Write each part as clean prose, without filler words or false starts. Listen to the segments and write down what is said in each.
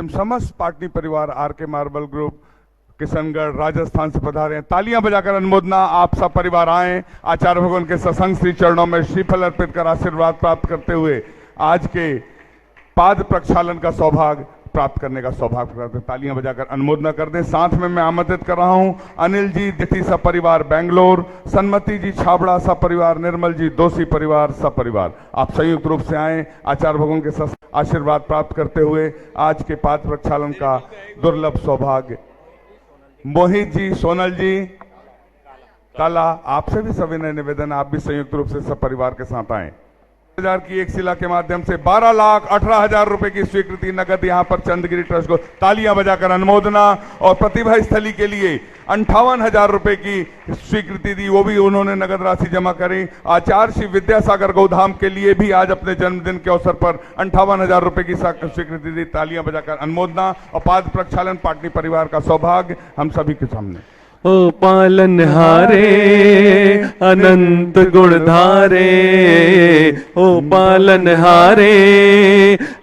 एवं समस्त पाटनी परिवार आर के मार्बल ग्रुप किशनगढ़ राजस्थान से पधारे हैं। तालियां बजाकर अनुमोदना। आप सब परिवार आए, आचार्य भगवान के सत्संग श्री चरणों में श्रीफल अर्पित कर आशीर्वाद प्राप्त करते हुए आज के पाद प्रक्षालन का सौभाग्य प्राप्त करने का सौभाग्य प्राप्त। तालियां बजाकर अनुमोदना कर दें। साथ में मैं आमंत्रित कर रहा हूं अनिल जी दिथी सपरिवार बेंगलोर, सन्मति जी छाबड़ा सपरिवार, निर्मल जी दोषी परिवार सपरिवार, आप संयुक्त रूप से आए, आचार्य भगवान के आशीर्वाद प्राप्त करते हुए आज के पाद प्रक्षालन का दुर्लभ सौभाग्य। मोहित जी, सोनल जी, काला, आपसे भी सविनय निवेदन, आप भी संयुक्त रूप से सब परिवार के साथ आए। 1000 की एक शिला के माध्यम से 12,18,000 रुपए की स्वीकृति नगद यहां पर चंद्रगिरी ट्रस्ट को। तालियां बजाकर अनुमोदना। और प्रतिभा स्थली के लिए 58,000 रुपए की स्वीकृति दी, वो भी उन्होंने नगद राशि जमा करी। आचार्य श्री विद्यासागर गौधाम के लिए भी आज अपने जन्मदिन के अवसर पर 58,000 रुपए की स्वीकृति दी। तालियां बजाकर अनुमोदना। और पाद प्रक्षालन पाटनी परिवार का सौभाग्य हम सभी के सामने। ओ पालनहारे अनंत गुणधारे, ओ पालनहारे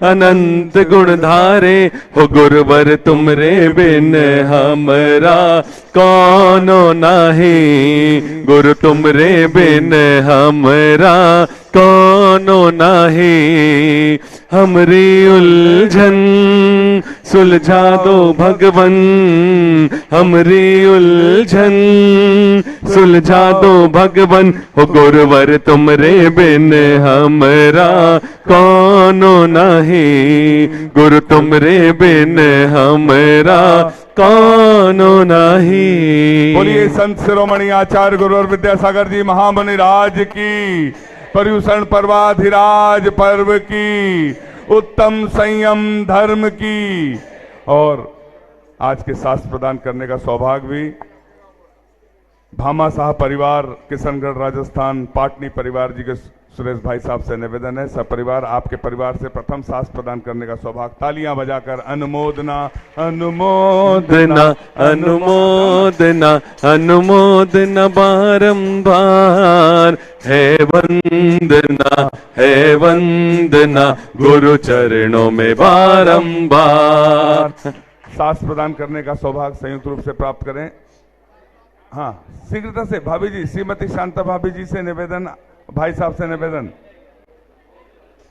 अनंत गुणधारे, हो गुरुवर तुमरे बिन हमरा कौनो नाही, गुरु तुमरे बिन हमरा कौनो नाही, हमरी उलझन सुलझा दो भगवन, हमरी उलझन सुलझा दो भगवन, हो गुरुवर तुमरे बिन हमरा कौनो नहीं, गुरु तुमरे बिन हमरा कौनो नहीं। बोलिए संत शिरोमणि आचार्य गुरुवर विद्यासागर जी महामुनि राज की, पर्युषण पर्वाधिराज पर्व की, उत्तम संयम धर्म की। और आज के शास्त्र प्रदान करने का सौभाग्य भी भामा साह परिवार किशनगढ़ राजस्थान पाटनी परिवार जी के सुरेश भाई साहब से निवेदन है, सब परिवार आपके परिवार से प्रथम शास्त्र प्रदान करने का सौभाग्य। तालियां बजाकर अनुमोदना। अनुमोदना अनुमोदना अनुमोदना बारंबार, है वंदना है वंदना गुरु चरणों में बारंबार। शास्त्र प्रदान करने का सौभाग्य संयुक्त रूप से प्राप्त करें। हाँ, शीघ्रता से भाभी जी, श्रीमती शांता भाभी जी से निवेदन, भाई साहब से निवेदन।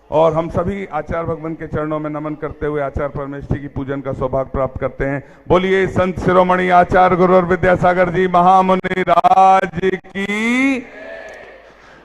और हम सभी आचार्य भगवान के चरणों में नमन करते हुए आचार्य परमेश्वरी की पूजन का सौभाग्य प्राप्त करते हैं। बोलिए संत शिरोमणि आचार्य गुरुवर विद्यासागर जी महामुनि राज की।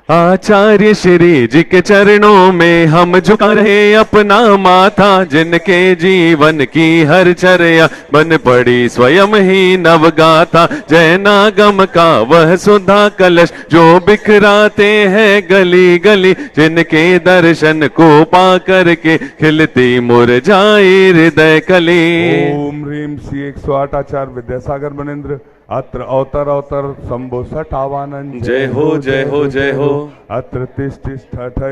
आचार्य श्री जी के चरणों में हम झुका रहे अपना माथा, जिनके जीवन की हर चर्या बन पड़ी स्वयं ही नवगाथा, जैनागम का वह सुधा कलश जो बिखराते हैं गली गली, जिनके दर्शन को पा करके खिलती मुरझाई हृदय कली। ओम ह्रीम श्री 108 आचार्य विद्यासागर मनेन्द्र अत्र अवतर अवतर शंभो सठावानंद, जय हो जय हो जय हो। अत्र तिष्ठ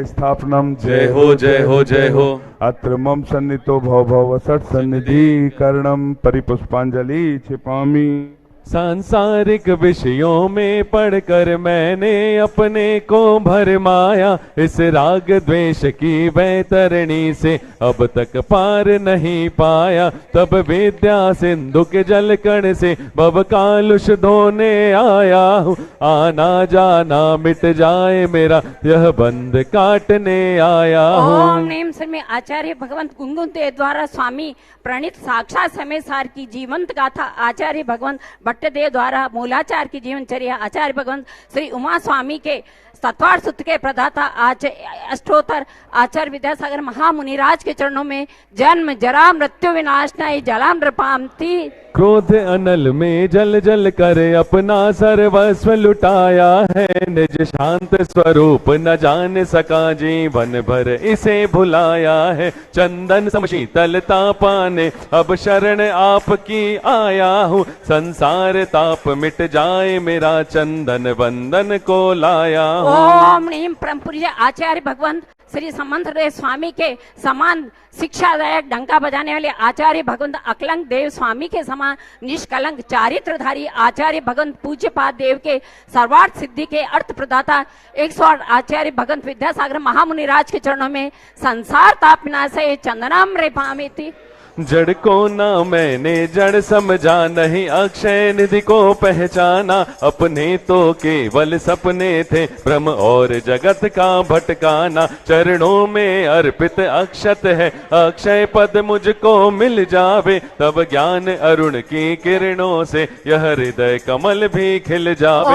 स्थापनम, जय हो जय हो जय हो। अत्र मम सन्नितो भव भव सठ सन्निधि करणम परिपुष्पांजलि छिपामी। सांसारिक विषयों में पढ़कर मैंने अपने को भरमाया, इस राग द्वेष की वैतरणी से अब तक पार नहीं पाया, तब विद्या सिंधु के जल कण से भव कालुष धोने आया हूँ, आना जाना मिट जाए मेरा यह बंध काटने आया हूँ। ओम नेम सर में आचार्य भगवंत गुंगुते द्वारा स्वामी प्रणीत साक्षात समय सार की जीवंत गाथा, आचार्य भगवंत भट्टदेव द्वारा मूलाचार की जीवनचर्या, आचार्य भगवंत श्री उमा स्वामी के सत्वार सूत्र के प्रदाता अष्टोत्तर आचार्य विद्यासागर महामुनिराज के चरणों में जन्म जरा मृत्यु विनाशनाय जलामृपांति। क्रोध अनल में जल जल कर अपना सर्वस्व लुटाया है, निज शांत स्वरूप न जान सका जीवन भर इसे भुलाया है, चंदन सम शीतलता पाने अब शरण आपकी आया हूँ, संसार ताप मिट जाए मेरा चंदन वंदन को लाया हूँ। ओम नीम परम पूज्य आचार्य भगवंत श्री समंतदेव स्वामी के समान शिक्षादायक डंका बजाने वाले आचार्य भगवंत अकलंक देव स्वामी के समान निष्कलंक चारित्रधारी आचार्य भगवंत पूज्यपाद देव के सर्वार्थ सिद्धि के अर्थ प्रदाता 108 आचार्य भगवंत विद्यासागर महामुनिराज के चरणों में संसार ताप विनाशय चंदनाम रेपामिति। जड़ को ना मैंने जड़ समझा, नहीं अक्षय निधि को पहचाना। अपने तो केवल सपने थे, भ्रम और जगत का भटकाना। चरणों में अर्पित अक्षत है, अक्षय पद मुझको मिल जावे। तब ज्ञान अरुण की किरणों से यह हृदय कमल भी खिल जावे।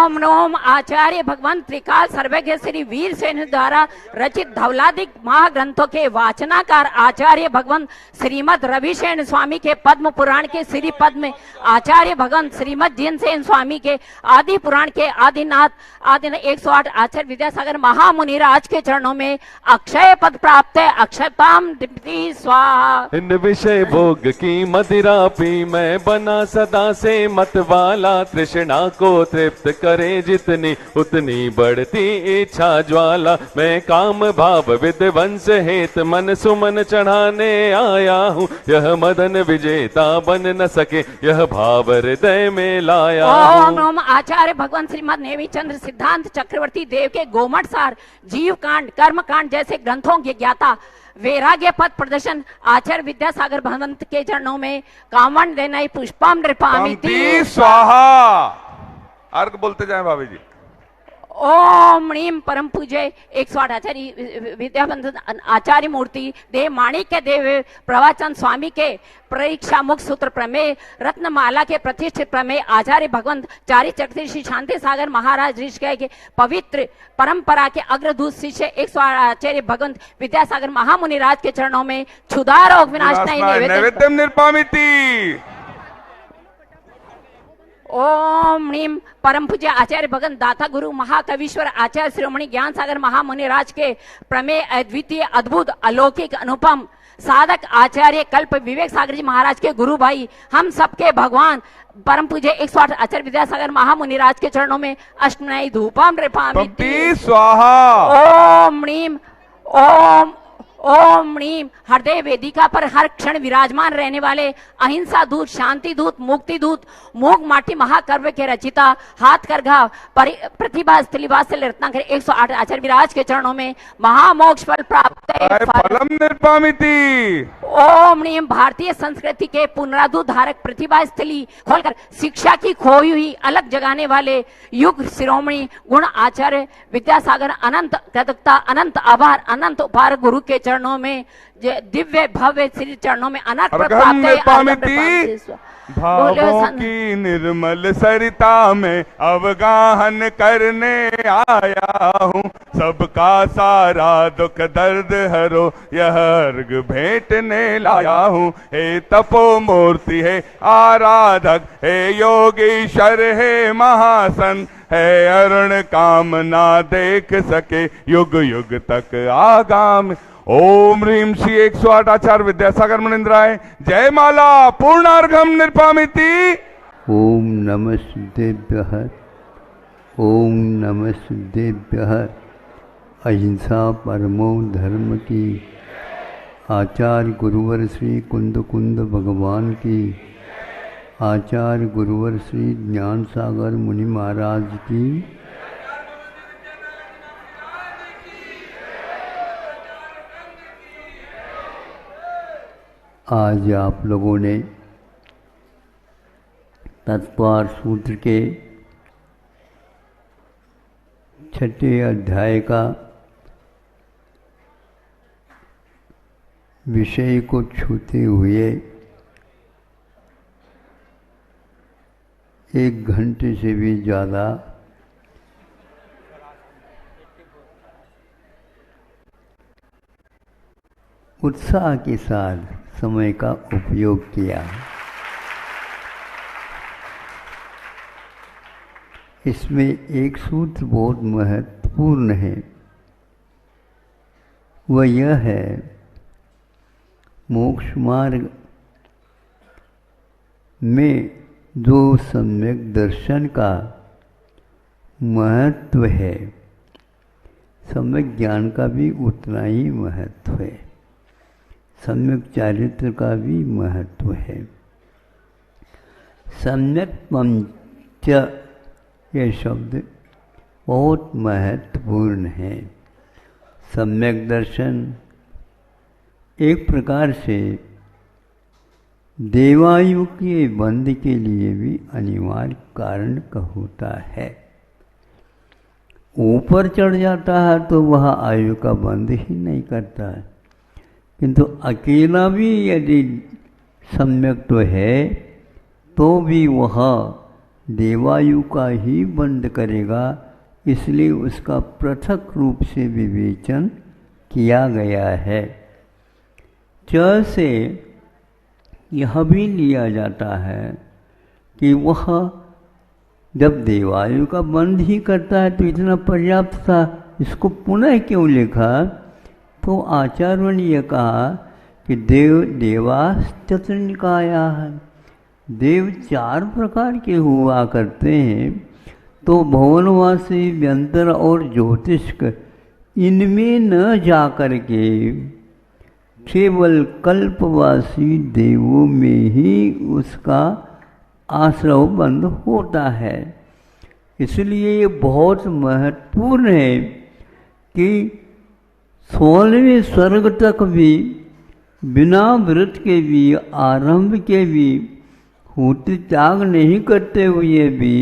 ओम नोम आचार्य भगवान त्रिकाल सर्वज्ञ श्री वीर सेन द्वारा रचित धवलादिक महाग्रंथों के वाचनाकार आचार्य भगवान श्रीमद रविशेन स्वामी के पद्म पुराण के श्री पद्म, आचार्य भगवान श्रीमद जिनसेन स्वामी के आदि पुराण के आदिनाथ 108 आचार्य विद्यासागर महामुनिराज के चरणों में अक्षय पद प्राप्त है। अक्षताम दीप्ति स्वाहा। इन विषय भोग की मदिरा पी मैं बना सदा से मत वाला। तृष्णा को तृप्त करे जितनी उतनी बढ़ती इच्छा ज्वाला। मैं काम भाव विध्वंस हेत मन सुमन चढ़ाने आया हूँ। यह मदन विजेता बन न सके, यह भाव हृदय में लाया हूँ। ओम नमः आचार्य भगवान श्रीमद नेमी चंद्र सिद्धांत चक्रवर्ती देव के गोमठ सार, जीव कांड, कर्म कांड जैसे ग्रंथों के ज्ञाता वैराग्य पद प्रदर्शन आचार्य विद्यासागर भगवंत के चरणों में कामण देना पुष्पम नृपामिति स्वाहा। अर्घ बोलते जाए भाभी जी। ओम नीम परम पूज्य 108 आचार्य विद्याबंधन आचार्य मूर्ति देव माणिक्य देव प्रवाचन स्वामी के परीक्षा मुक्त सूत्र प्रमेय रत्नमाला के प्रतिष्ठित प्रमेय आचार्य भगवंत चारी चक्र श्री शांति सागर महाराज ऋषिकेश के पवित्र परंपरा के अग्रदूत शिष्य 108 आचार्य भगवंत विद्यासागर महामुनिराज के चरणों में क्षुधा रोग विनाशनाय नैवेद्यम निर्पामिति। ओम नीम परम पूज्य आचार्य भगवंत दाता गुरु महाकवीश्वर आचार्य श्रोमणी ज्ञान सागर महामुनिराज के प्रमेय अद्वितीय अद्भुत अलौकिक अनुपम साधक आचार्य कल्प विवेक सागर जी महाराज के गुरु भाई हम सबके भगवान परम पूज्य 108 आचार्य विद्यासागर महामुनिराज के चरणों में अष्टनाई धूपम नृपामिति स्वाहा। ओम नीम ओम नीम हृदय वेदिका पर हर क्षण विराजमान रहने वाले अहिंसा दूत, शांति दूत, मुक्ति दूत, मूग माटी महाकाव्य के रचिता हाथ करघा प्रतिभा स्थलीवास रत्नाकर 108 आचार्य विराज के चरणों में महामोक्ष फल प्राप्त है। फलम निर्पामिति। ओम नीम भारतीय संस्कृति के पुनराधु धारक प्रतिभा स्थली खोलकर शिक्षा की खोई हुई अलग जगाने वाले युग शिरोमणि गुण आचार्य विद्यासागर अनंत कृतज्ञता, अनंत आभार, अनंत उपहार गुरु के चरणों में दिव्य भव्य श्री चरणों में अनंत प्राप्त है। भावों की निर्मल सरिता में अवगाहन करने आया हूँ। सबका सारा दुख दर्द हरो यह अर्घ भेंटने लाया हूँ। हे तपो मूर्ति है आराधक, हे योगीश्वर, हे महासन, है अरुण कामना देख सके युग युग तक आगाम। ओम ह्रीम श्री 108 आचार्य विद्यासागर मुनिंद्राय जय माला पूर्णार्घम निर्पामिति। ओम नमः सिद्धेभ्यः, ओम नमः सिद्धेभ्यः। अहिंसा परमो धर्म की आचार्य गुरुवर श्री कुंद कुंद भगवान की, आचार्य गुरुवर श्री ज्ञान सागर मुनि महाराज की। आज आप लोगों ने तत्वार सूत्र के 6ठे अध्याय का विषय को छूते हुए 1 घंटे से भी ज़्यादा उत्साह के साथ समय का उपयोग किया। इसमें एक सूत्र बहुत महत्वपूर्ण है, वह यह है मोक्ष मार्ग में जो सम्यक दर्शन का महत्व है, सम्यक ज्ञान का भी उतना ही महत्व है, सम्यक चारित्र का भी महत्व है। सम्यक पंच यह शब्द बहुत महत्वपूर्ण है। सम्यक दर्शन एक प्रकार से देवायु के बंध के लिए भी अनिवार्य कारण का होता है। ऊपर चढ़ जाता है तो वह आयु का बंध ही नहीं करता है, किंतु अकेला भी यदि सम्यक तो है तो भी वह देवायु का ही बंध करेगा, इसलिए उसका पृथक रूप से विवेचन किया गया है। च से यह भी लिया जाता है कि वह जब देवायु का बंध ही करता है तो इतना पर्याप्त था, इसको पुनः क्यों लिखा? तो आचार्यों ने यह कहा कि देवास चतुर्निकाया है, देव 4 प्रकार के हुआ करते हैं। तो भुवनवासी, व्यंतर और ज्योतिष्क इनमें न जाकर के केवल कल्पवासी देवों में ही उसका आश्रव बंद होता है। इसलिए ये बहुत महत्वपूर्ण है कि 16वें स्वर्ग तक भी बिना व्रत के भी, आरंभ के भी, होती त्याग नहीं करते हुए भी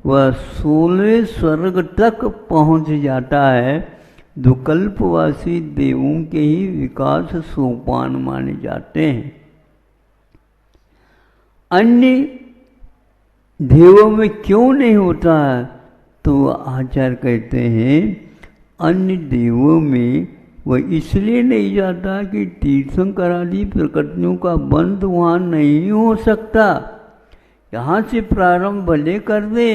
वह 16वें स्वर्ग तक पहुंच जाता है, जो कल्पवासी देवों के ही विकास सोपान माने जाते हैं। अन्य देवों में क्यों नहीं होता है? तो आचार्य कहते हैं अन्य देवों में वह इसलिए नहीं जाता कि तीर्थंकर आदि प्रकृतियों का बंध वहाँ नहीं हो सकता। यहाँ से प्रारंभ भले कर दे,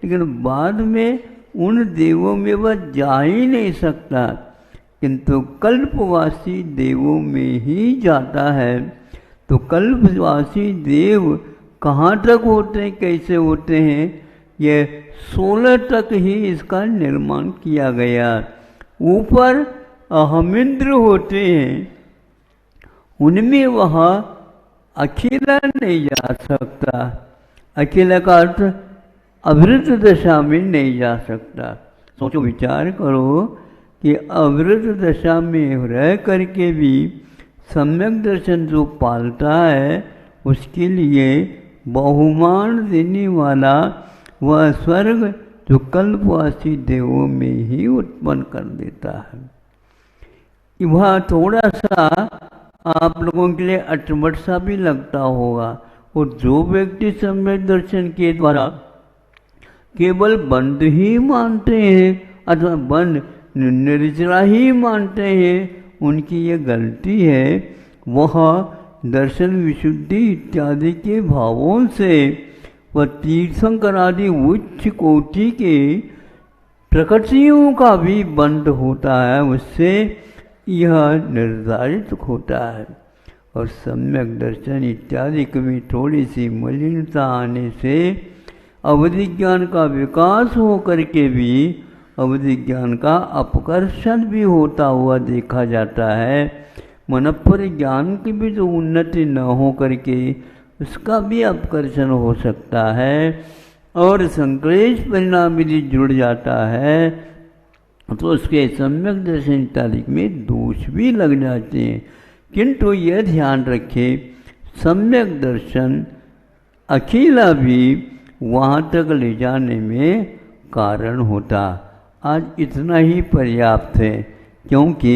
लेकिन बाद में उन देवों में वह जा ही नहीं सकता, किंतु कल्पवासी देवों में ही जाता है। तो कल्पवासी देव कहाँ तक होते हैं, कैसे होते हैं? ये 16 तक ही इसका निर्माण किया गया। ऊपर अहमिंद्र होते हैं, उनमें वह अकेला नहीं जा सकता। अकेला का अर्थ अवृत दशा में नहीं जा सकता। सोचो, विचार करो कि अवृत दशा में रह करके भी सम्यक दर्शन जो पालता है उसके लिए बहुमान देने वाला वह स्वर्ग जो कल्पवासी देवों में ही उत्पन्न कर देता है। वह थोड़ा सा आप लोगों के लिए अटमट सा भी लगता होगा। और जो व्यक्ति सम्यक दर्शन के द्वारा केवल बंध ही मानते हैं अथवा बंध निर्जरा ही मानते हैं, उनकी ये गलती है। वह दर्शन विशुद्धि इत्यादि के भावों से वह तीर्थंकर आदि उच्च कोटि के प्रकृतियों का भी बंध होता है, उससे यह निर्धारित होता है। और सम्यक दर्शन इत्यादि में थोड़ी सी मलिनता आने से अवधि ज्ञान का विकास हो करके भी अवधि ज्ञान का अपकर्षण भी होता हुआ देखा जाता है। मनपर ज्ञान की भी जो उन्नति न हो करके उसका भी अपकर्षण हो सकता है और संक्लेश परिणाम यदि जुड़ जाता है तो उसके सम्यक दर्शन इत्यादि में दोष भी लग जाते हैं। किंतु यह ध्यान रखें, सम्यक दर्शन अकेला भी वहाँ तक ले जाने में कारण होता। आज इतना ही पर्याप्त है, क्योंकि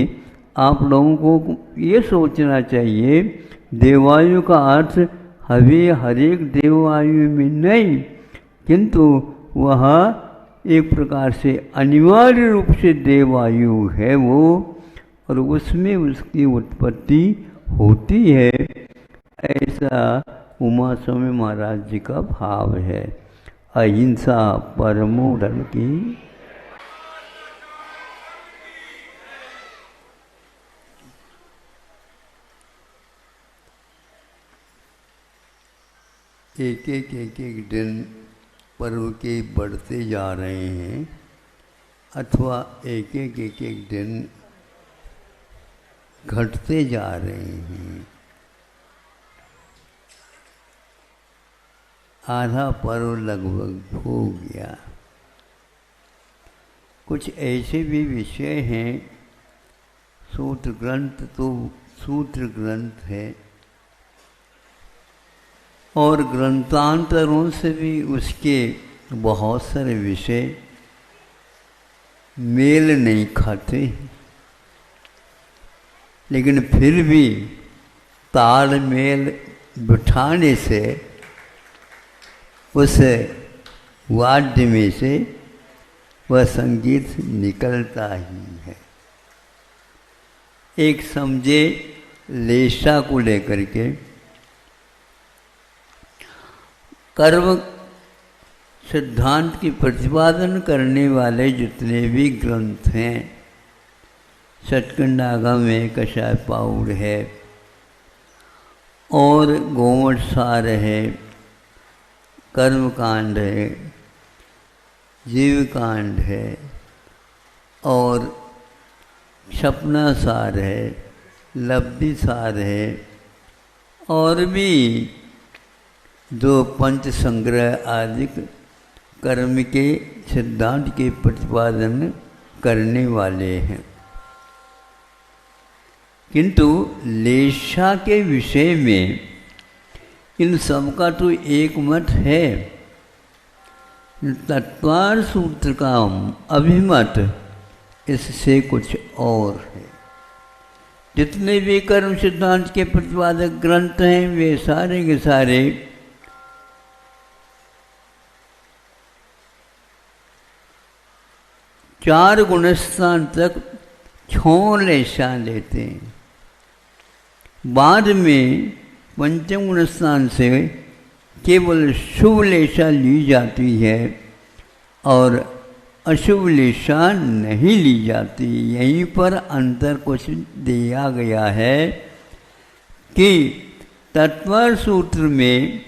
आप लोगों को ये सोचना चाहिए देवायु का अर्थ हर एक देवायु में नहीं, किंतु वह एक प्रकार से अनिवार्य रूप से देवायु है वो, और उसमें उसकी उत्पत्ति होती है। ऐसा उमा स्वामी महाराज जी का भाव है। अहिंसा परमो धर्म की। एक एक दिन पर्व के बढ़ते जा रहे हैं अथवा एक एक दिन घटते जा रहे हैं। आधा पर्व लगभग हो गया। कुछ ऐसे भी विषय हैं, सूत्र ग्रंथ तो सूत्र ग्रंथ है, और ग्रंथांतरों से भी उसके बहुत सारे विषय मेल नहीं खाते, लेकिन फिर भी तालमेल बिठाने से उस वाद्य में से वह संगीत निकलता ही है। एक समझे लेशा को लेकर के कर्म सिद्धांत की प्रतिपादन करने वाले जितने भी ग्रंथ हैं, सचखंडागम है, कषाय पाउड़ है और गोमठ सार है, कर्मकांड है, जीवकांड है और सपना सार है, लब्धि सार है और भी जो पंच संग्रह आदि कर्म के सिद्धांत के प्रतिपादन करने वाले हैं। किंतु लेशा के विषय में इन सब का तो एक मत है। तत्वार सूत्र का अभिमत इससे कुछ और है। जितने भी कर्म सिद्धांत के प्रतिपादक ग्रंथ हैं वे सारे के सारे चार गुणस्थान तक छोड़ लेशा लेते हैं। बाद में पंचम गुणस्थान से केवल शुभ लेशा ली जाती है और अशुभ लेशा नहीं ली जाती। यहीं पर अंतर कुछ दिया गया है कि तत्वर सूत्र में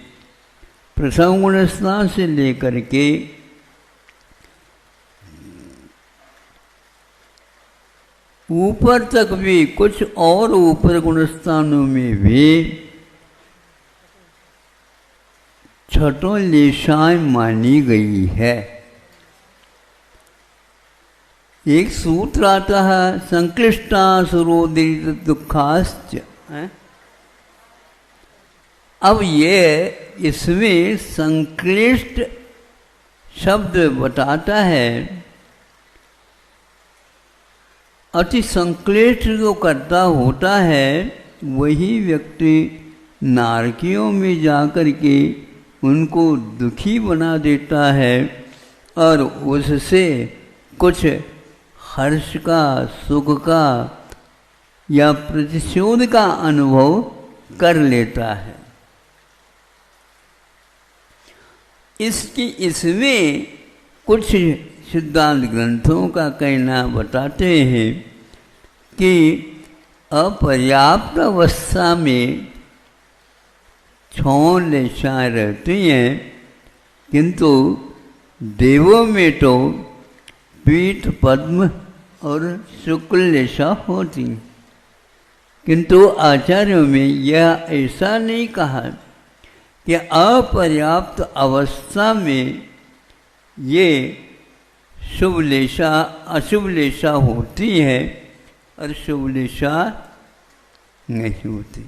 प्रथम गुणस्थान से लेकर के ऊपर तक भी कुछ और ऊपर गुणस्थानों में भी छठों लेशाएं मानी गई है। एक सूत्र आता है संक्लिष्टा सुरोदित दुखाश्च। अब ये इसमें संक्लिष्ट शब्द बताता है। अति संक्लिष्ट जो करता होता है वही व्यक्ति नारकियों में जाकर के उनको दुखी बना देता है और उससे कुछ हर्ष का, सुख का या प्रतिशोध का अनुभव कर लेता है। इसमें कुछ सिद्धांत ग्रंथों का कहना बताते हैं कि अपर्याप्त अवस्था में छह लेशाएं रहती हैं, किंतु देवों में तो पीठ, पद्म और शुक्ल लेशा होती। किंतु आचार्यों में यह ऐसा नहीं कहा कि अपर्याप्त अवस्था में ये शुभ लेशा अशुभ लेशा होती है और शुभ लेशा नहीं होती।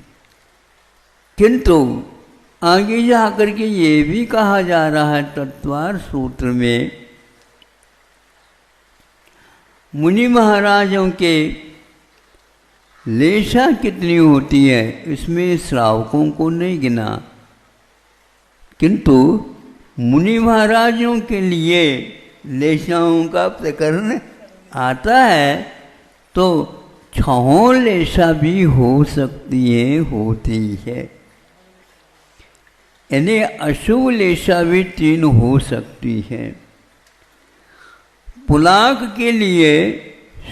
किंतु आगे जाकर के ये भी कहा जा रहा है तत्वार सूत्र में, मुनि महाराजों के लेशा कितनी होती है इसमें श्रावकों को नहीं गिना, किंतु मुनि महाराजों के लिए लेशाओं का प्रकरण आता है तो छहों लेशा भी हो सकती है, होती है। यानी अशुभ लेशा भी 3 हो सकती है। पुलाक के लिए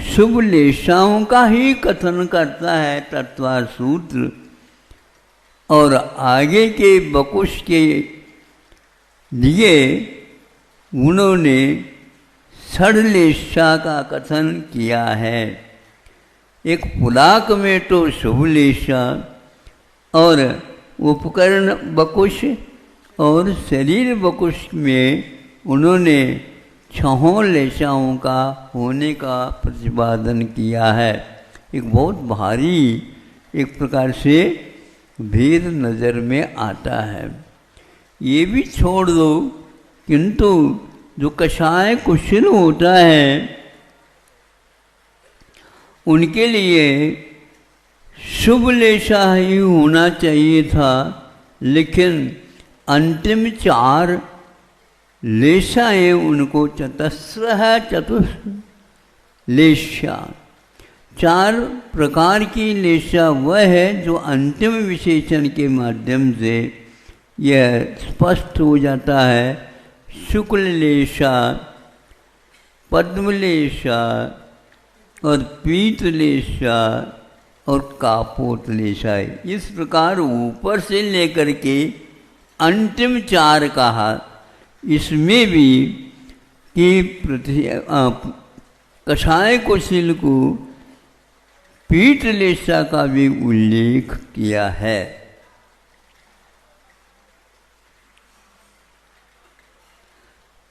शुभ लेशाओं का ही कथन करता है तत्वार सूत्र, और आगे के बकुश के लिए उन्होंने षड्लेशा का कथन किया है। एक पुलाक में तो शुभ लेशा और उपकरण बकुश और शरीर बकुश में उन्होंने छहों लेशाओं का होने का प्रतिपादन किया है। एक बहुत भारी एक प्रकार से भेद नज़र में आता है। ये भी छोड़ दो, किंतु जो कषाय कुशल होता है उनके लिए शुभ लेशा ही होना चाहिए था, लेकिन अंतिम 4 लेशाएं उनको चतस्र है, लेशा 4 प्रकार की लेशा वह है जो अंतिम विशेषण के माध्यम से यह स्पष्ट हो जाता है। शुक्ल लेशा, पद्मलेशा और पीतलेशा और कापोतलेशा। इस प्रकार ऊपर से लेकर के अंतिम 4 कहा। इसमें भी कि कषाय कुशल को पीतलेशा का भी उल्लेख किया है।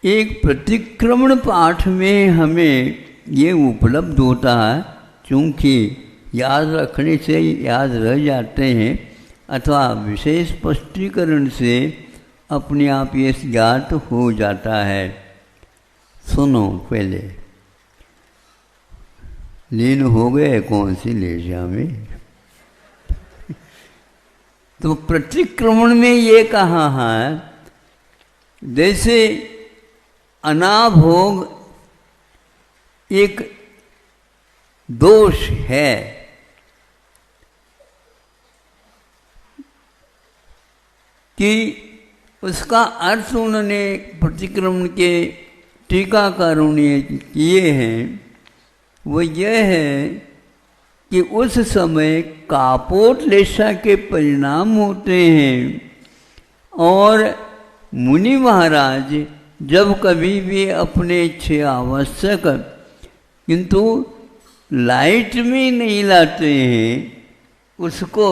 एक प्रतिक्रमण पाठ में हमें ये उपलब्ध होता है, चूँकि याद रखने से याद रह जाते हैं अथवा विशेष स्पष्टीकरण से अपने आप ये ज्ञात हो जाता है। सुनो, पहले लीन हो गए कौन सी लेशा में? तो प्रतिक्रमण में ये कहा है, जैसे अनाभोग एक दोष है, कि उसका अर्थ उन्होंने प्रतिक्रमण के टीकाकारों ने किए हैं, वो यह है कि उस समय कापोत लेशा के परिणाम होते हैं और मुनि महाराज जब कभी भी अपने इच्छे आवश्यक किंतु लाइट में नहीं लाते हैं, उसको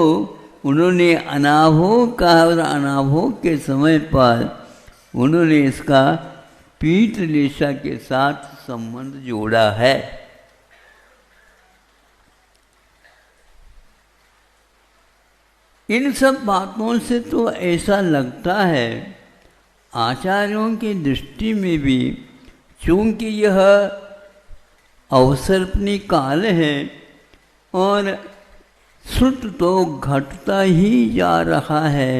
उन्होंने अनाभोग कहा और अनाभोग के समय पर उन्होंने इसका पीतलेशा के साथ संबंध जोड़ा है। इन सब बातों से तो ऐसा लगता है आचार्यों की दृष्टि में भी, चूँकि यह अवसर्पणी काल है और श्रुत तो घटता ही जा रहा है,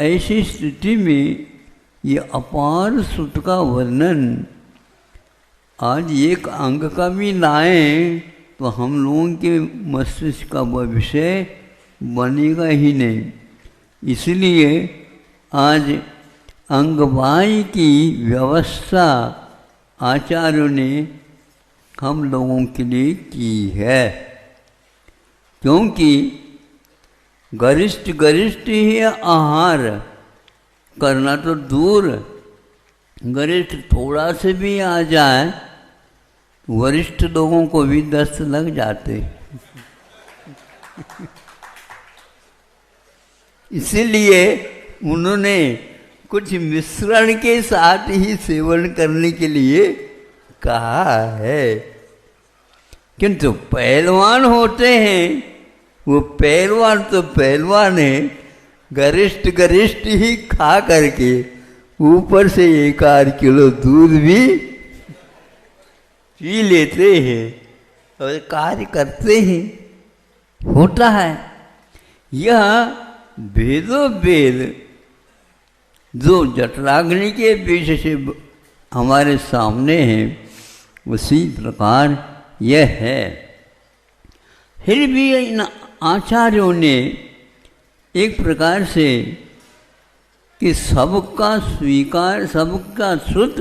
ऐसी स्थिति में ये अपार श्रुत का वर्णन आज एक अंग का भी लाएं तो हम लोगों के मस्तिष्क का वह विषय बनेगा ही नहीं। इसलिए आज अंगवाई की व्यवस्था आचार्यों ने हम लोगों के लिए की है, क्योंकि गरिष्ठ ही आहार करना तो दूर, गरिष्ठ थोड़ा से भी आ जाए वरिष्ठ लोगों को भी दस्त लग जाते। इसीलिए उन्होंने कुछ मिश्रण के साथ ही सेवन करने के लिए कहा है। किंतु पहलवान होते हैं, वो पहलवान तो पहलवान है, गरिष्ठ ही खा करके ऊपर से 1-8 किलो दूध भी पी लेते हैं और कार्य करते हैं, होता है। यह भेदो भेद जो जठराग्नि के बीच से हमारे सामने है, उसी प्रकार यह है। फिर भी इन आचार्यों ने एक प्रकार से कि सबका स्वीकार, सबका श्रुत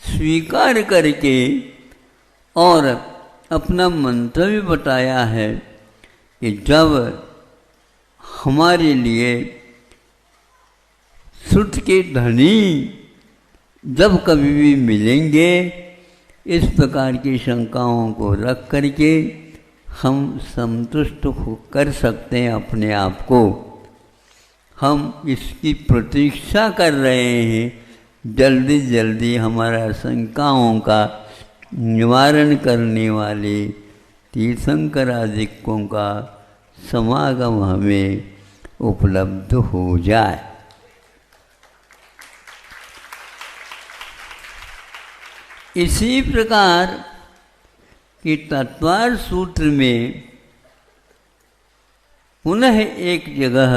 स्वीकार करके और अपना मंतव्य बताया है कि जब हमारे लिए श्रुत के धनी जब कभी भी मिलेंगे, इस प्रकार की शंकाओं को रख करके हम संतुष्ट कर सकते हैं अपने आप को। हम इसकी प्रतीक्षा कर रहे हैं, जल्दी जल्दी हमारा शंकाओं का निवारण करने वाले तीर्थंकरादिकों का समागम हमें उपलब्ध हो जाए। इसी प्रकार कि तत्वार सूत्र में पुनः एक जगह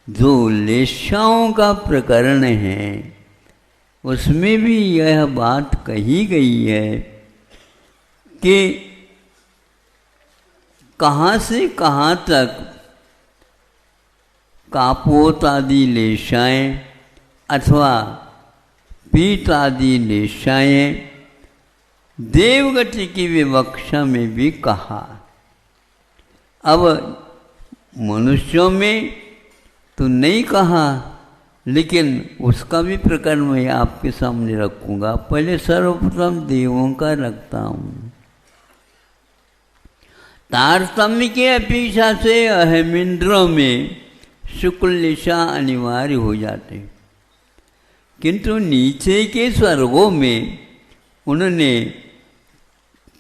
जो लेशाओं का प्रकरण है उसमें भी यह बात कही गई है कि कहाँ से कहाँ तक कापोत आदि लेशाएं अथवा पीत आदि लेशाएं देवगति की विवक्षा में भी कहा। अब मनुष्यों में तो नहीं कहा, लेकिन उसका भी प्रकरण मैं आपके सामने रखूंगा। पहले सर्वप्रथम देवों का रखता हूँ। तारतम्य के अपेक्षा से अहमिंद्रों में शुक्ल लेशा अनिवार्य हो जाते, किंतु नीचे के स्वर्गों में उन्होंने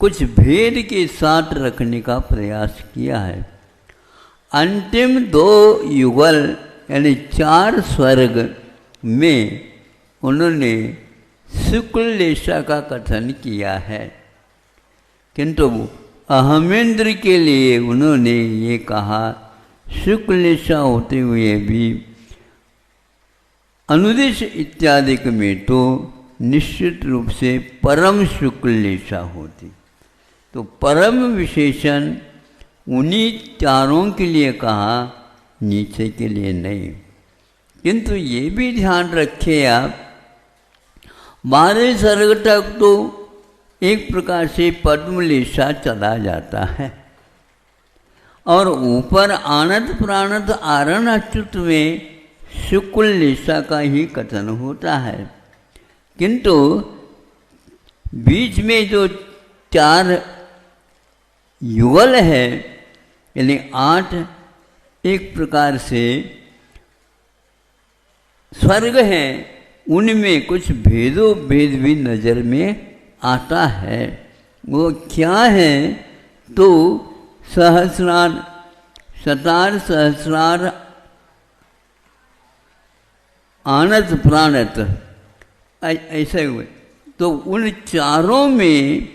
कुछ भेद के साथ रखने का प्रयास किया है। अंतिम 2 युगल यानी 4 स्वर्ग में उन्होंने शुक्ल लेशा का कथन किया है, किंतु अहमेंद्र के लिए उन्होंने ये कहा शुक्ल लेशा होते हुए भी अनुदेश इत्यादि में तो निश्चित रूप से परम शुक्ल लेशा होती। तो परम विशेषण उन्हीं चारों के लिए कहा, नीचे के लिए नहीं। किंतु ये भी ध्यान रखें आप, 12 सर्ग तक तो एक प्रकार से पद्म लेशा चला जाता है और ऊपर आनंद प्राणत आरण अच्युत में शुक्ल लेशा का ही कथन होता है, किंतु बीच में जो 4 युगल है यानी 8 एक प्रकार से स्वर्ग हैं, उनमें कुछ भेदों भेद भी नज़र में आता है। वो क्या है तो सहस्रार शतार सहस्रार आनत प्राणत ऐसे हुए। तो उन चारों में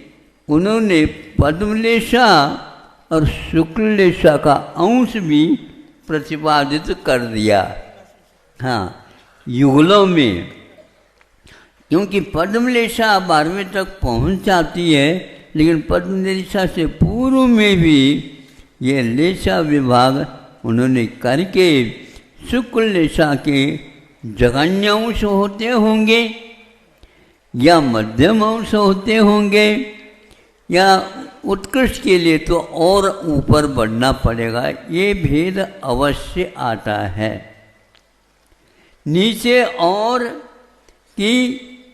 उन्होंने पद्मलेशा और शुक्ललेशा का अंश भी प्रतिपादित कर दिया। हाँ, युगलों में, क्योंकि पद्मलेशा 12वें तक पहुंच जाती है, लेकिन पद्मलेशा से पूर्व में भी ये लेशा विभाग उन्होंने करके शुक्ललेशा के जघन्य अंश होते होंगे या मध्यम अंश होते होंगे या उत्कृष्ट के लिए तो और ऊपर बढ़ना पड़ेगा, ये भेद अवश्य आता है। नीचे और कि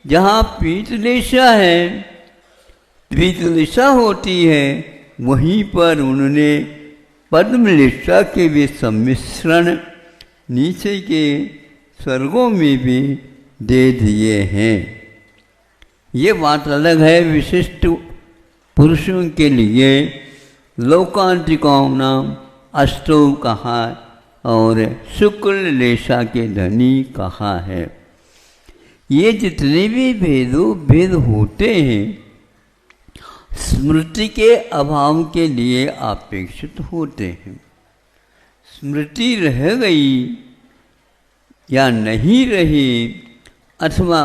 जहाँ पीतलेशा है, पीतलेशा होती है, वहीं पर उन्होंने पद्मलेशा के भी सम्मिश्रण नीचे के स्वर्गों में भी दे दिए हैं। ये बात अलग है, विशिष्ट पुरुषों के लिए लोकांतिकाओं नाम अष्टौ कहा और शुक्ल लेशा के धनी कहा है। ये जितने भी भेद होते हैं स्मृति के अभाव के लिए अपेक्षित होते हैं। स्मृति रह गई या नहीं रही अथवा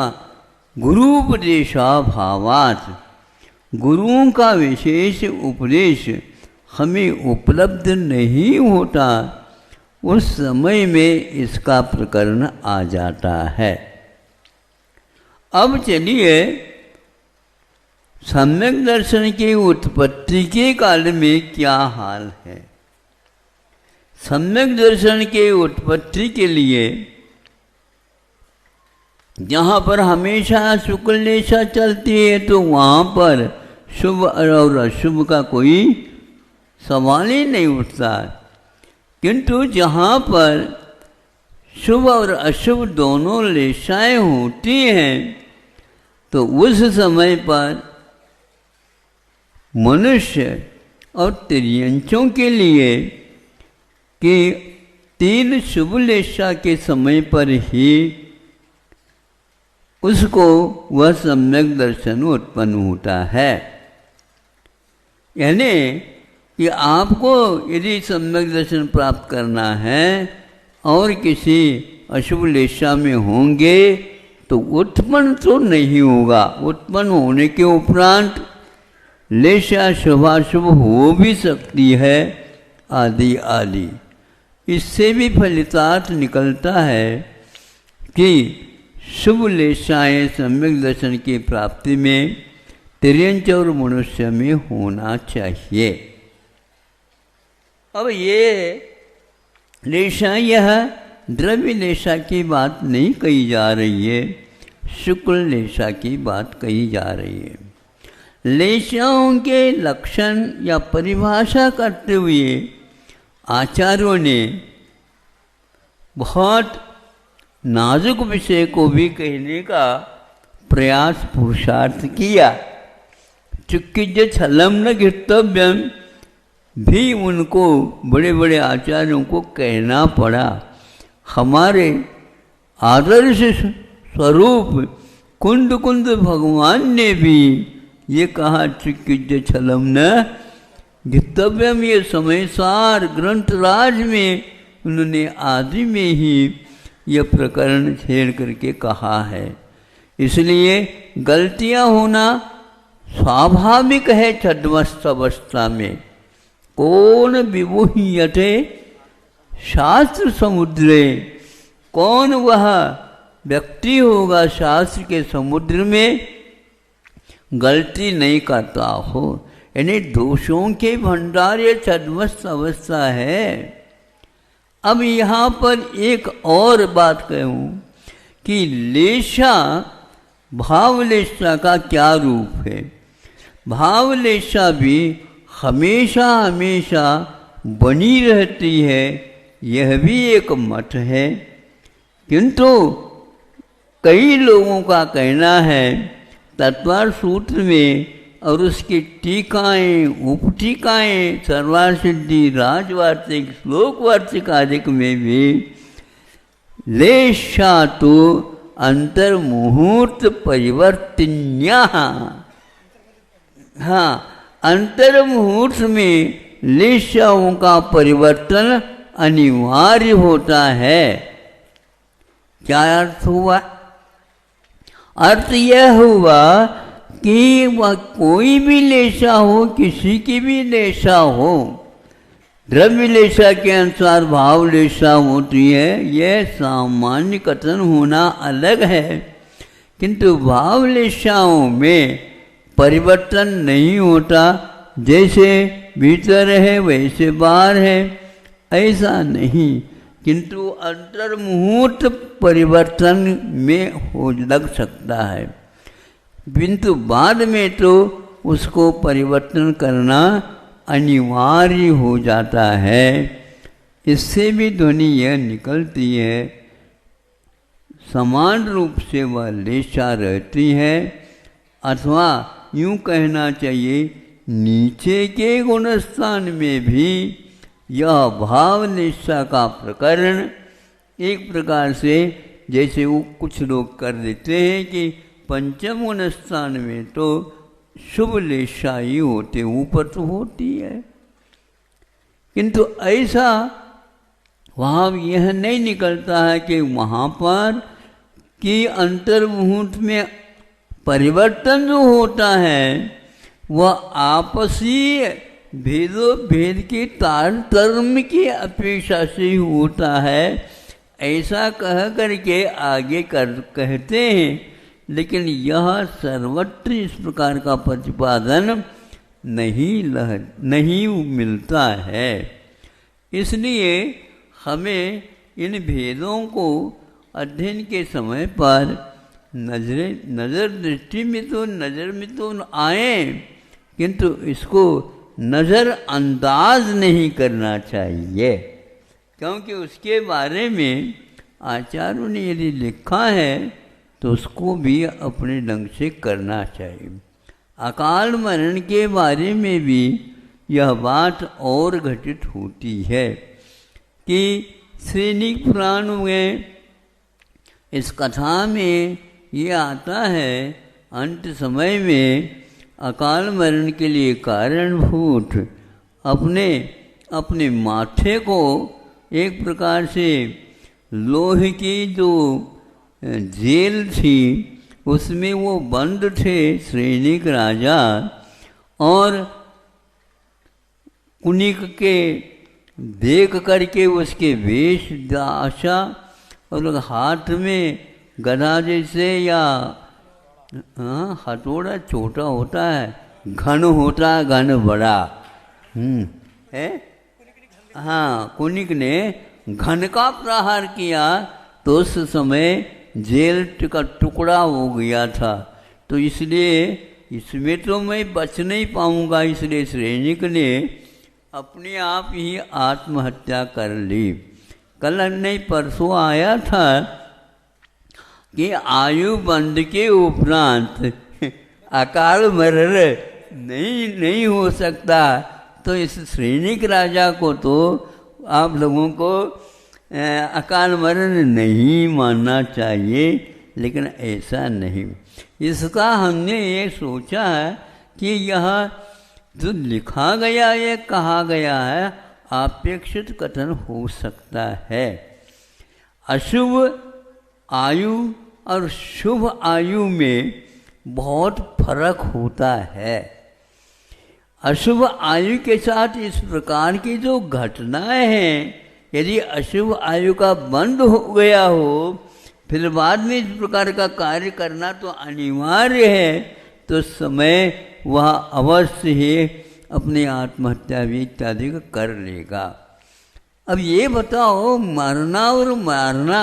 गुरुपदेशाभावात्, गुरुओं का विशेष उपदेश हमें उपलब्ध नहीं होता, उस समय में इसका प्रकरण आ जाता है। अब चलिए सम्यक दर्शन की उत्पत्ति के काल में क्या हाल है। सम्यक दर्शन के उत्पत्ति के लिए जहाँ पर हमेशा शुक्ल लेशा चलती है तो वहाँ पर शुभ और अशुभ का कोई सवाल ही नहीं उठता, किंतु जहाँ पर शुभ और अशुभ दोनों लेशाएं होती हैं तो उस समय पर मनुष्य और त्रियंचों के लिए कि 3 शुभ लेशा के समय पर ही उसको वह सम्यक दर्शन उत्पन्न होता है। यानी कि आपको यदि सम्यक दर्शन प्राप्त करना है और किसी अशुभ लेशा में होंगे तो उत्पन्न तो नहीं होगा, उत्पन्न होने के उपरांत लेशा शुभाशुभ हो भी सकती है आदि आदि। इससे भी फलितार्थ निकलता है कि शुभ लेशाएँ सम्यक दर्शन की प्राप्ति में तिर्यंच और मनुष्य में होना चाहिए। अब ये लेशा, यह द्रव्य लेशा की बात नहीं कही जा रही है, शुक्ल लेशा की बात कही जा रही है। लेशाओं के लक्षण या परिभाषा करते हुए आचार्यों ने बहुत नाजुक विषय को भी कहने का प्रयास पुरुषार्थ किया। चुक्किज छलम न गिरतव्यम भी उनको बड़े बड़े आचार्यों को कहना पड़ा। हमारे आदर्श स्वरूप कुंद कुंद भगवान ने भी ये कहा चुक्किज छलम न गिरतव्यम। ये समय सार ग्रंथराज में उन्होंने आदि में ही यह प्रकरण छेड़ करके कहा है। इसलिए गलतियां होना स्वाभाविक है छद्मस्त अवस्था में। कौन विमुह्यते शास्त्र समुद्रे, कौन वह व्यक्ति होगा शास्त्र के समुद्र में गलती नहीं करता हो। यानी दोषों के भंडार ये छद्मस्त अवस्था है। अब यहाँ पर एक और बात कहूँ कि लेशा, भावलेशा का क्या रूप है। भावलेशा भी हमेशा हमेशा बनी रहती है, यह भी एक मत है। किंतु कई लोगों का कहना है तत्वार सूत्र में और उसकी टीकाएँ उपटीकाएँ सर्वार सिद्धि राजवार्तिक श्लोक वार्तिक आदि में भी लेशा तो अंतर्मुहूर्त परिवर्तन्या, हाँ अंतर्मुहूर्त में लेशाओं का परिवर्तन अनिवार्य होता है। क्या अर्थ हुआ? अर्थ यह हुआ कि वह कोई भी लेशा हो, किसी की भी लेशा हो, द्रव्य लेशा के अनुसार भाव लेशा होती है, यह सामान्य कथन होना अलग है। किंतु भाव लेशाओं में परिवर्तन नहीं होता, जैसे भीतर है वैसे बाहर है, ऐसा नहीं। किंतु अंतर्मुहूर्त परिवर्तन में हो लग सकता है, किंतु बाद में तो उसको परिवर्तन करना अनिवार्य हो जाता है। इससे भी ध्वनि यह निकलती है समान रूप से वह लेशा रहती है, अथवा यूँ कहना चाहिए नीचे के गुणस्थान में भी यह भाव लेशा का प्रकरण एक प्रकार से, जैसे वो कुछ लोग कर देते हैं कि पंचम गुण स्थान में तो शुभ लेशा ही होते, ऊपर तो होती है, किंतु ऐसा वहाँ यह नहीं निकलता है कि वहाँ पर कि अंतर्मुहूर्त में परिवर्तन जो होता है वह आपसी भेदो भेद के तारतम्य की अपेक्षा से ही होता है, ऐसा कह करके आगे कहते हैं। लेकिन यह सर्वत्र इस प्रकार का प्रतिपादन नहीं मिलता है। इसलिए हमें इन भेदों को अध्ययन के समय पर नज़र दृष्टि में तो आए, किंतु इसको नज़र अंदाज नहीं करना चाहिए, क्योंकि उसके बारे में आचार्यों ने यदि लिखा है तो उसको भी अपने ढंग से करना चाहिए। अकाल मरण के बारे में भी यह बात और घटित होती है कि श्रीनिक पुराण में इस कथा में ये आता है अंत समय में अकाल मरण के लिए कारणभूत अपने अपने माथे को एक प्रकार से लोहे की जो जेल थी उसमें वो बंद थे सैनिक राजा, और कुनिक के देख करके उसके वेश आशा और हाथ में गदा जैसे या हथौड़ा छोटा होता है, घन होता है, घन बड़ा है। हाँ, कुनिक ने घन का प्रहार किया तो उस समय जेल का टुकड़ा हो गया था। तो इसलिए इसमें तो मैं बच नहीं पाऊंगा, इसलिए सैनिक ने अपने आप ही आत्महत्या कर ली। कल नहीं परसों आया था कि आयु बंद के उपरांत अकाल मरण नहीं हो सकता। तो इस सैनिक राजा को तो आप लोगों को अकाल मरण नहीं मानना चाहिए, लेकिन ऐसा नहीं। इसका हमने ये सोचा है कि यह जो लिखा गया ये कहा गया है अपेक्षित कथन हो सकता है। अशुभ आयु और शुभ आयु में बहुत फर्क होता है। अशुभ आयु के साथ इस प्रकार की जो घटनाएं हैं, यदि अशुभ आयु का बंद हो गया हो फिर बाद में इस प्रकार का कार्य करना तो अनिवार्य है, तो समय वह अवश्य ही अपनी आत्महत्या भी इत्यादि कर लेगा। अब ये बताओ, मरना और मारना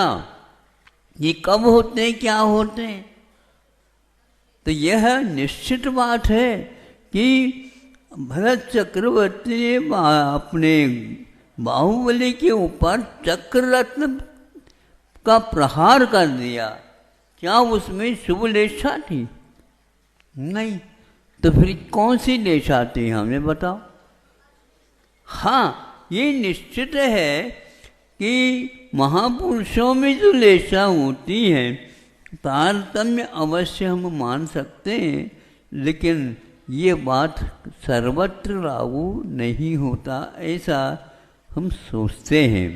ये कब होते हैं, क्या होते हैं? तो यह निश्चित बात है कि भरत चक्रवर्ती ने अपने बाहुबली के ऊपर चक्र रत्न का प्रहार कर दिया। क्या उसमें शुभ लेशा थी? नहीं। तो फिर कौन सी लेशा थी, हमें बताओ। हाँ, ये निश्चित है कि महापुरुषों में जो लेशा होती है तारतम्य अवश्य हम मान सकते हैं, लेकिन ये बात सर्वत्र लागू नहीं होता ऐसा हम सोचते हैं।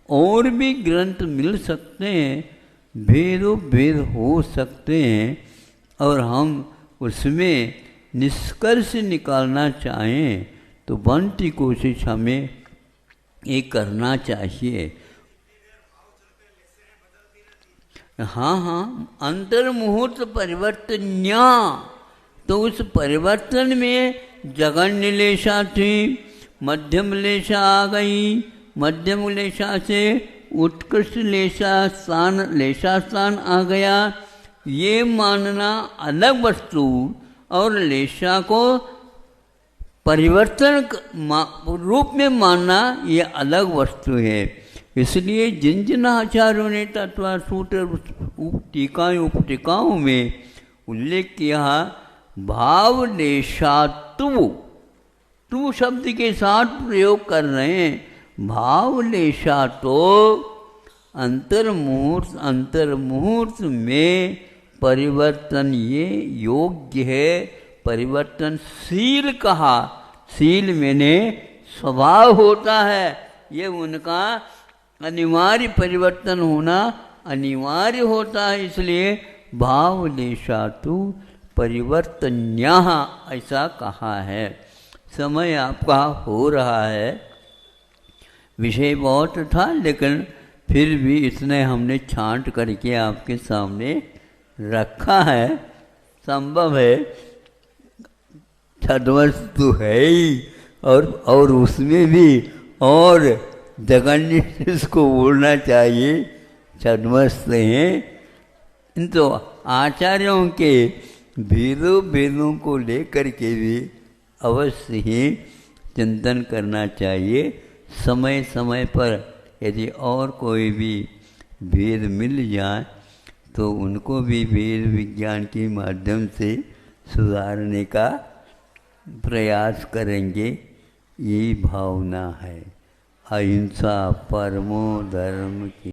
और भी ग्रंथ मिल सकते हैं, भेदों भेद हो सकते हैं, और हम उसमें निष्कर्ष निकालना चाहें तो बनती कोशिश हमें ये करना चाहिए। हाँ, अंतर मुहूर्त परिवर्तन्या, तो उस परिवर्तन में जगन्य लेशा थी, मध्यम लेशा आ गई, मध्यम लेशा से उत्कृष्ट लेशा स्थान आ गया। ये मानना अलग वस्तु और लेशा को परिवर्तन रूप में मानना ये अलग वस्तु है। इसलिए जिन जिन आचार्यों ने तत्व सूत्र उपटिकाओं में उल्लेख किया, भाव लेशातु, तू शब्द के साथ प्रयोग कर रहे हैं। भाव लेशा तो अंतर मुहूर्त में परिवर्तन ये योग्य है, परिवर्तनशील कहा। शील मैंने स्वभाव होता है, ये उनका अनिवार्य परिवर्तन होना अनिवार्य होता है। इसलिए भाव लेशातु परिवर्तन्याः ऐसा कहा है। समय आपका हो रहा है, विषय बहुत था, लेकिन फिर भी इसने हमने छांट करके आपके सामने रखा है। संभव है छद्मस तो है ही, और उसमें भी और जगन्य इसको बोलना चाहिए, छद्मस्त हैं। तो आचार्यों के भेदों को लेकर के भी अवश्य ही चिंतन करना चाहिए। समय समय पर यदि और कोई भी भेद मिल जाए तो उनको भी वेद विज्ञान के माध्यम से सुधारने का प्रयास करेंगे, यही भावना है। अहिंसा परमो धर्म की।